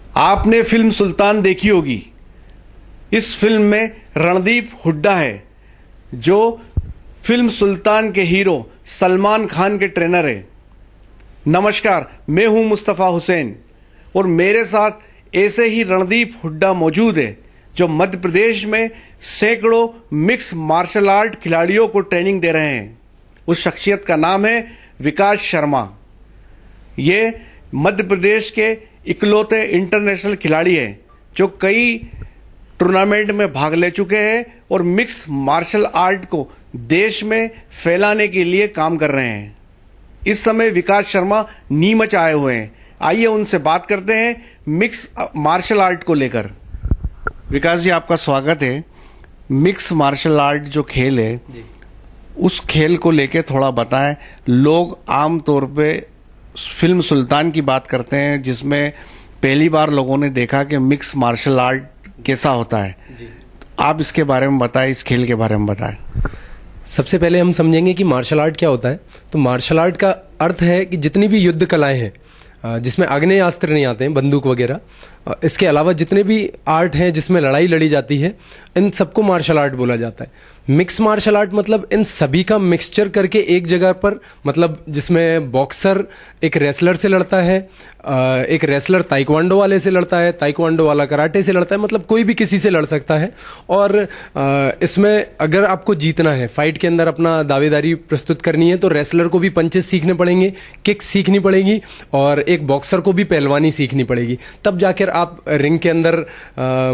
आपने फिल्म सुल्तान देखी होगी। इस फिल्म में रणदीप हुड्डा है जो फिल्म सुल्तान के हीरो सलमान खान के ट्रेनर है। नमस्कार, मैं हूं मुस्तफ़ा हुसैन और मेरे साथ ऐसे ही रणदीप हुड्डा मौजूद है जो मध्य प्रदेश में सैकड़ों मिक्स मार्शल आर्ट खिलाड़ियों को ट्रेनिंग दे रहे हैं। उस शख्सियत का नाम है विकास शर्मा। ये मध्य प्रदेश के इकलौते इंटरनेशनल खिलाड़ी हैं जो कई टूर्नामेंट में भाग ले चुके हैं और मिक्स मार्शल आर्ट को देश में फैलाने के लिए काम कर रहे हैं। इस समय विकास शर्मा नीमच आए हुए हैं। आइए उनसे बात करते हैं मिक्स मार्शल आर्ट को लेकर। विकास जी, आपका स्वागत है। मिक्स मार्शल आर्ट जो खेल है उस खेल को लेकर थोड़ा बताएं। लोग आम तौर पे फिल्म सुल्तान की बात करते हैं जिसमें पहली बार लोगों ने देखा कि मिक्स मार्शल आर्ट कैसा होता है। आप इसके बारे में बताएं, इस खेल के बारे में बताएं। सबसे पहले हम समझेंगे कि मार्शल आर्ट क्या होता है। तो मार्शल आर्ट का अर्थ है कि जितनी भी युद्ध कलाएं हैं जिसमें आग्नेयास्त्र नहीं आते हैं, बंदूक वगैरह, इसके अलावा जितने भी आर्ट हैं जिसमें लड़ाई लड़ी जाती है, इन सबको मार्शल आर्ट बोला जाता है। मिक्स मार्शल आर्ट मतलब इन सभी का मिक्सचर करके एक जगह पर, मतलब जिसमें बॉक्सर एक रेसलर से लड़ता है, एक रेसलर ताइक्वांडो वाले से लड़ता है, ताइक्वांडो वाला कराटे से लड़ता है, मतलब कोई भी किसी से लड़ सकता है। और इसमें अगर आपको जीतना है, फाइट के अंदर अपना दावेदारी प्रस्तुत करनी है, तो रेसलर को भी पंचेस सीखने पड़ेंगे, किक सीखनी पड़ेगी और एक बॉक्सर को भी पहलवानी सीखनी पड़ेगी। तब जाकर आप रिंग के अंदर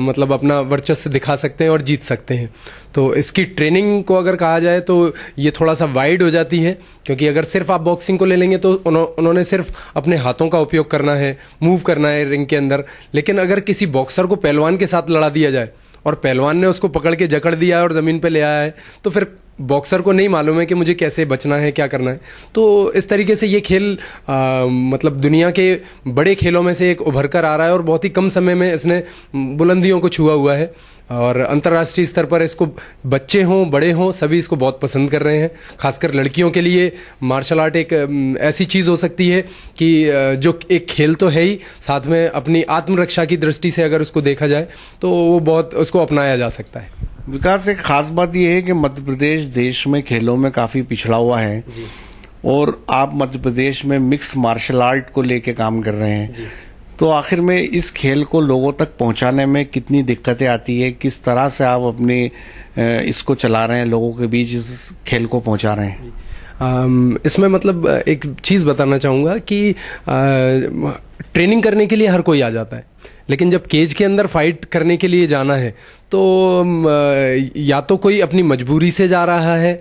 मतलब अपना वर्चस्व दिखा सकते हैं और जीत सकते हैं। तो इसकी ट्रेनिंग को अगर कहा जाए तो ये थोड़ा सा वाइड हो जाती है, क्योंकि अगर सिर्फ आप बॉक्सिंग को ले लेंगे तो उन्होंने सिर्फ अपने हाथों का उपयोग करना है, मूव करना है रिंग के अंदर। लेकिन अगर किसी बॉक्सर को पहलवान के साथ लड़ा दिया जाए और पहलवान ने उसको पकड़ के जकड़ दिया है और ज़मीन पे ले आया है, तो फिर बॉक्सर को नहीं मालूम है कि मुझे कैसे बचना है, क्या करना है। तो इस तरीके से ये खेल मतलब दुनिया के बड़े खेलों में से एक उभर कर आ रहा है और बहुत ही कम समय में इसने बुलंदियों को छुआ हुआ है। और अंतर्राष्ट्रीय स्तर पर इसको बच्चे हों बड़े हों सभी इसको बहुत पसंद कर रहे हैं। खासकर लड़कियों के लिए मार्शल आर्ट एक ऐसी चीज़ हो सकती है कि जो एक खेल तो है ही, साथ में अपनी आत्मरक्षा की दृष्टि से अगर उसको देखा जाए तो वो बहुत उसको अपनाया जा सकता है। विकास, एक खास बात यह है कि मध्य प्रदेश देश में खेलों में काफ़ी पिछड़ा हुआ है और आप मध्य प्रदेश में मिक्स मार्शल आर्ट को लेके काम कर रहे हैं। तो आखिर में इस खेल को लोगों तक पहुंचाने में कितनी दिक्कतें आती है, किस तरह से आप अपनी इसको चला रहे हैं, लोगों के बीच इस खेल को पहुंचा रहे हैं? इसमें मतलब एक चीज़ बताना चाहूँगा कि ट्रेनिंग करने के लिए हर कोई आ जाता है, लेकिन जब केज के अंदर फाइट करने के लिए जाना है तो या तो कोई अपनी मजबूरी से जा रहा है,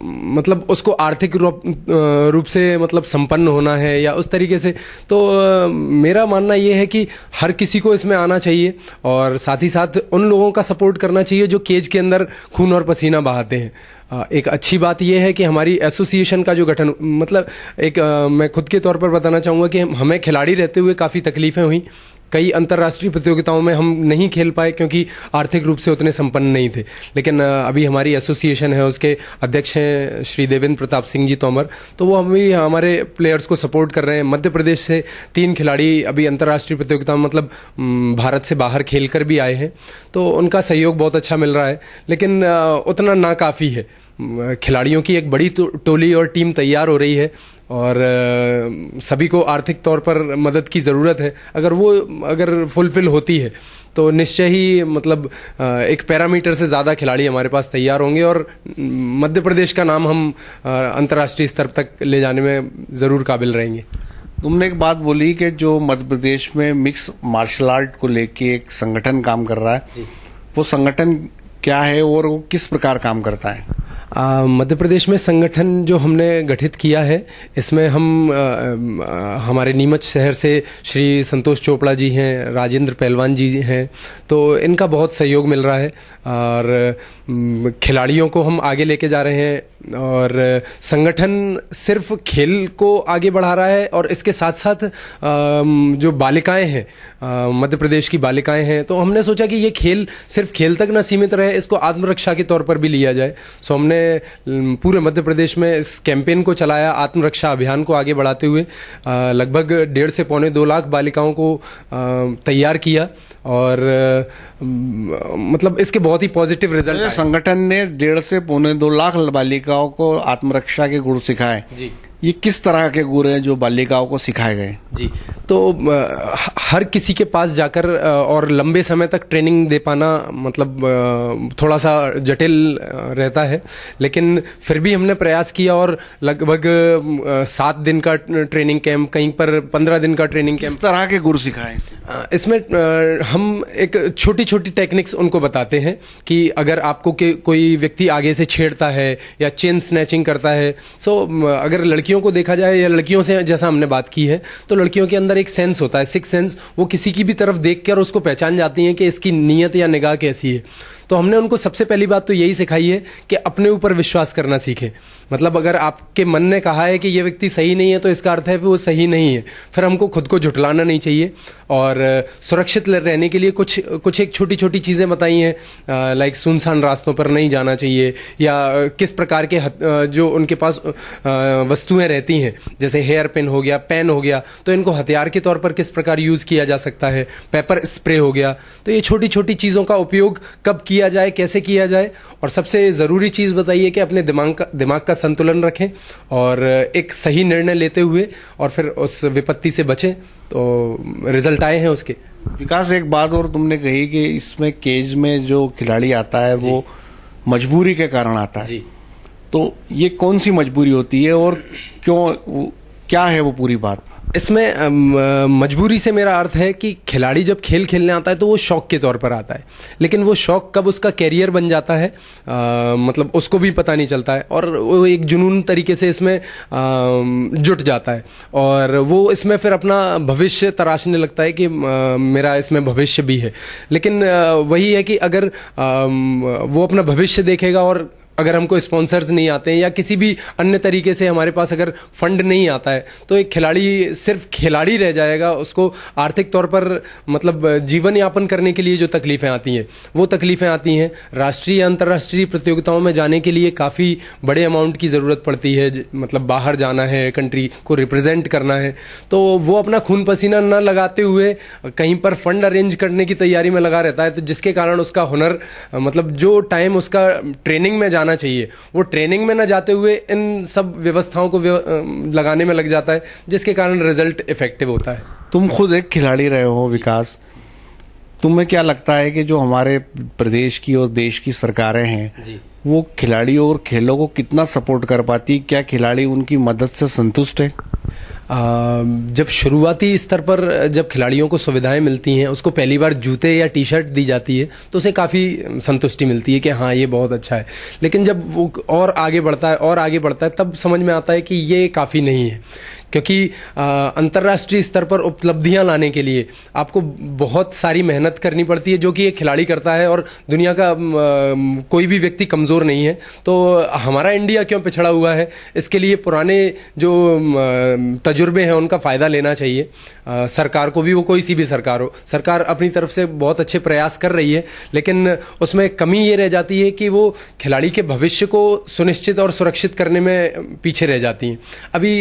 मतलब उसको आर्थिक रूप से मतलब संपन्न होना है या उस तरीके से। तो मेरा मानना ये है कि हर किसी को इसमें आना चाहिए और साथ ही साथ उन लोगों का सपोर्ट करना चाहिए जो केज के अंदर खून और पसीना बहाते हैं। एक अच्छी बात यह है कि हमारी एसोसिएशन का जो गठन, मतलब एक मैं खुद के तौर पर बताना चाहूँगा कि हमें खिलाड़ी रहते हुए काफ़ी तकलीफ़ें हुई। कई अंतर्राष्ट्रीय प्रतियोगिताओं में हम नहीं खेल पाए क्योंकि आर्थिक रूप से उतने संपन्न नहीं थे। लेकिन अभी हमारी एसोसिएशन है, उसके अध्यक्ष हैं श्री देवेंद्र प्रताप सिंह जी तोमर, तो वो अभी हमारे प्लेयर्स को सपोर्ट कर रहे हैं। मध्य प्रदेश से 3 खिलाड़ी अभी अंतर्राष्ट्रीय प्रतियोगिता मतलब भारत से बाहर खेल कर भी आए हैं, तो उनका सहयोग बहुत अच्छा मिल रहा है। लेकिन उतना नाकाफ़ी है। खिलाड़ियों की एक बड़ी टोली और टीम तैयार हो रही है और सभी को आर्थिक तौर पर मदद की ज़रूरत है। अगर फुलफिल होती है तो निश्चय ही मतलब एक पैरामीटर से ज़्यादा खिलाड़ी हमारे पास तैयार होंगे और मध्य प्रदेश का नाम हम अंतर्राष्ट्रीय स्तर तक ले जाने में ज़रूर काबिल रहेंगे। तुमने एक बात बोली कि जो मध्य प्रदेश में मिक्स मार्शल आर्ट को लेके एक संगठन काम कर रहा है, वो संगठन क्या है और वो किस प्रकार काम करता है? मध्य प्रदेश में संगठन जो हमने गठित किया है, इसमें हम हमारे नीमच शहर से श्री संतोष चोपड़ा जी हैं, राजेंद्र पहलवान जी हैं, तो इनका बहुत सहयोग मिल रहा है और खिलाड़ियों को हम आगे लेके जा रहे हैं। और संगठन सिर्फ खेल को आगे बढ़ा रहा है और इसके साथ साथ जो बालिकाएं हैं, मध्य प्रदेश की बालिकाएं हैं, तो हमने सोचा कि ये खेल सिर्फ खेल तक ना सीमित रहे, इसको आत्मरक्षा के तौर पर भी लिया जाए। सो हमने पूरे मध्य प्रदेश में इस कैंपेन को चलाया, आत्मरक्षा अभियान को आगे बढ़ाते हुए लगभग 1.5 से पौने 2 लाख बालिकाओं को तैयार किया और मतलब इसके बहुत ही पॉजिटिव रिजल्ट आए। संगठन ने 1.5 से पौने 2 लाख बालिकाओं को आत्मरक्षा के गुण सिखाए। जी, ये किस तरह के गुण हैं जो बालिकाओं को सिखाए गए? जी, तो हर किसी के पास जाकर और लंबे समय तक ट्रेनिंग दे पाना मतलब थोड़ा सा जटिल रहता है, लेकिन फिर भी हमने प्रयास किया और लगभग 7 दिन का ट्रेनिंग कैंप, कहीं पर 15 दिन का ट्रेनिंग कैंप। किस तरह के गुण सिखाए? इसमें हम एक छोटी छोटी टेक्निक्स उनको बताते हैं कि अगर आपको कोई व्यक्ति आगे से छेड़ता है या चेन स्नैचिंग करता है, सो अगर लड़कियों को देखा जाए या लड़कियों से जैसा हमने बात की है, तो लड़कियों के अंदर एक सेंस होता है, सिक्स सेंस, वो किसी की भी तरफ देखकर उसको पहचान जाती हैं कि इसकी नीयत या निगाह कैसी है। तो हमने उनको सबसे पहली बात तो यही सिखाई है कि अपने ऊपर विश्वास करना सीखें। मतलब अगर आपके मन ने कहा है कि ये व्यक्ति सही नहीं है, तो इसका अर्थ है कि वो सही नहीं है। फिर हमको खुद को झुठलाना नहीं चाहिए और सुरक्षित रहने के लिए कुछ एक छोटी छोटी चीज़ें बताई हैं, लाइक सुनसान रास्तों पर नहीं जाना चाहिए, या किस प्रकार के जो उनके पास वस्तुएं रहती हैं, जैसे हेयर पिन हो गया, पेन हो गया, तो इनको हथियार के तौर पर किस प्रकार यूज़ किया जा सकता है, पेपर स्प्रे हो गया। तो ये छोटी छोटी चीज़ों का उपयोग कब किया जाए, कैसे किया जाए, और सबसे ज़रूरी चीज़ बताइए कि अपने दिमाग का संतुलन रखें और एक सही निर्णय लेते हुए और फिर उस विपत्ति से बचें। तो रिजल्ट आए हैं उसके। विकास, एक बात और तुमने कही कि इसमें केज में जो खिलाड़ी आता है वो मजबूरी के कारण आता है। जी। तो ये कौन सी मजबूरी होती है और क्यों, क्या है वो पूरी बात? इसमें मजबूरी से मेरा अर्थ है कि खिलाड़ी जब खेल खेलने आता है तो वो शौक के तौर पर आता है, लेकिन वो शौक कब उसका कैरियर बन जाता है मतलब उसको भी पता नहीं चलता है, और वो एक जुनून तरीके से इसमें जुट जाता है और वो इसमें फिर अपना भविष्य तराशने लगता है कि मेरा इसमें भविष्य भी है। लेकिन वही है कि अगर वो अपना भविष्य देखेगा और अगर हमको स्पॉन्सर्स नहीं आते हैं या किसी भी अन्य तरीके से हमारे पास अगर फंड नहीं आता है, तो एक खिलाड़ी सिर्फ खिलाड़ी रह जाएगा। उसको आर्थिक तौर पर मतलब जीवन यापन करने के लिए जो तकलीफ़ें आती हैं, वो तकलीफ़ें आती हैं। राष्ट्रीय अंतर्राष्ट्रीय प्रतियोगिताओं में जाने के लिए काफ़ी बड़े अमाउंट की ज़रूरत पड़ती है, मतलब बाहर जाना है, कंट्री को रिप्रेजेंट करना है, तो वो अपना खून पसीना न लगाते हुए कहीं पर फंड अरेंज करने की तैयारी में लगा रहता है, तो जिसके कारण उसका हुनर मतलब जो टाइम उसका ट्रेनिंग में जाना चाहिए, वो ट्रेनिंग में ना जाते हुए इन सब व्यवस्थाओं को लगाने में लग जाता है, जिसके कारण रिजल्ट इफेक्टिव होता है। तुम खुद एक खिलाड़ी रहे हो विकास, तुम्हें क्या लगता है कि जो हमारे प्रदेश की और देश की सरकारें हैं जी, वो खिलाड़ियों और खेलों को कितना सपोर्ट कर पाती? क्या खिलाड़ी उनकी मदद से संतुष्ट है? जब शुरुआती स्तर पर जब खिलाड़ियों को सुविधाएं मिलती हैं, उसको पहली बार जूते या टी शर्ट दी जाती है, तो उसे काफ़ी संतुष्टि मिलती है कि हाँ ये बहुत अच्छा है। लेकिन जब वो और आगे बढ़ता है तब समझ में आता है कि ये काफ़ी नहीं है, क्योंकि अंतर्राष्ट्रीय स्तर पर उपलब्धियां लाने के लिए आपको बहुत सारी मेहनत करनी पड़ती है, जो कि एक खिलाड़ी करता है और दुनिया का कोई भी व्यक्ति कमज़ोर नहीं है। तो हमारा इंडिया क्यों पिछड़ा हुआ है, इसके लिए पुराने जो तजुर्बे हैं उनका फ़ायदा लेना चाहिए। सरकार को भी, वो कोई सी भी सरकार हो, सरकार अपनी तरफ से बहुत अच्छे प्रयास कर रही है, लेकिन उसमें कमी ये रह जाती है कि वो खिलाड़ी के भविष्य को सुनिश्चित और सुरक्षित करने में पीछे रह जाती हैं। अभी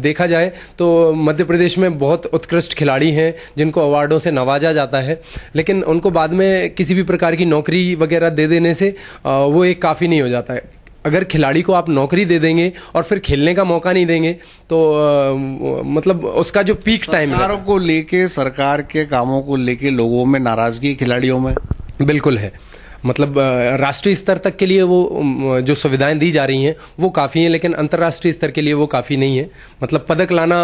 देखा जाए तो मध्य प्रदेश में बहुत उत्कृष्ट खिलाड़ी हैं जिनको अवार्डों से नवाजा जाता है, लेकिन उनको बाद में किसी भी प्रकार की नौकरी वगैरह दे देने से वो एक काफ़ी नहीं हो जाता है। अगर खिलाड़ी को आप नौकरी दे देंगे और फिर खेलने का मौका नहीं देंगे, तो मतलब उसका जो पीक टाइम है, सरकारों को लेके, सरकार के कामों को लेके लोगों में नाराजगी खिलाड़ियों में बिल्कुल है। मतलब राष्ट्रीय स्तर तक के लिए वो जो सुविधाएं दी जा रही हैं वो काफ़ी हैं, लेकिन अंतर्राष्ट्रीय स्तर के लिए वो काफ़ी नहीं है। मतलब पदक लाना,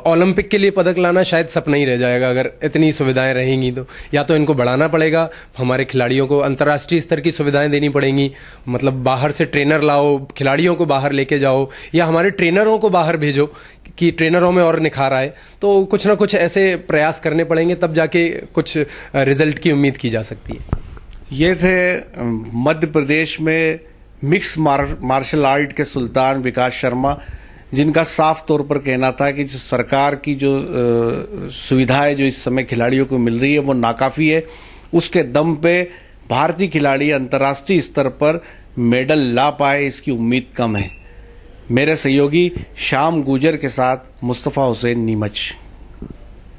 ओलंपिक के लिए पदक लाना शायद सपना ही रह जाएगा अगर इतनी सुविधाएं रहेंगी। तो या तो इनको बढ़ाना पड़ेगा, हमारे खिलाड़ियों को अंतर्राष्ट्रीय स्तर की सुविधाएं देनी पड़ेंगी, मतलब बाहर से ट्रेनर लाओ, खिलाड़ियों को बाहर लेके जाओ, या हमारे ट्रेनरों को बाहर भेजो कि ट्रेनरों में और निखार आए। तो कुछ ना कुछ ऐसे प्रयास करने पड़ेंगे, तब जाके कुछ रिजल्ट की उम्मीद की जा सकती है। ये थे मध्य प्रदेश में मिक्स मार्शल आर्ट के सुल्तान विकास शर्मा, जिनका साफ तौर पर कहना था कि सरकार की जो सुविधाएं जो इस समय खिलाड़ियों को मिल रही है वो नाकाफ़ी है, उसके दम पे भारतीय खिलाड़ी अंतर्राष्ट्रीय स्तर पर मेडल ला पाए इसकी उम्मीद कम है। मेरे सहयोगी श्याम गुजर के साथ मुस्तफ़ा हुसैन, नीमच।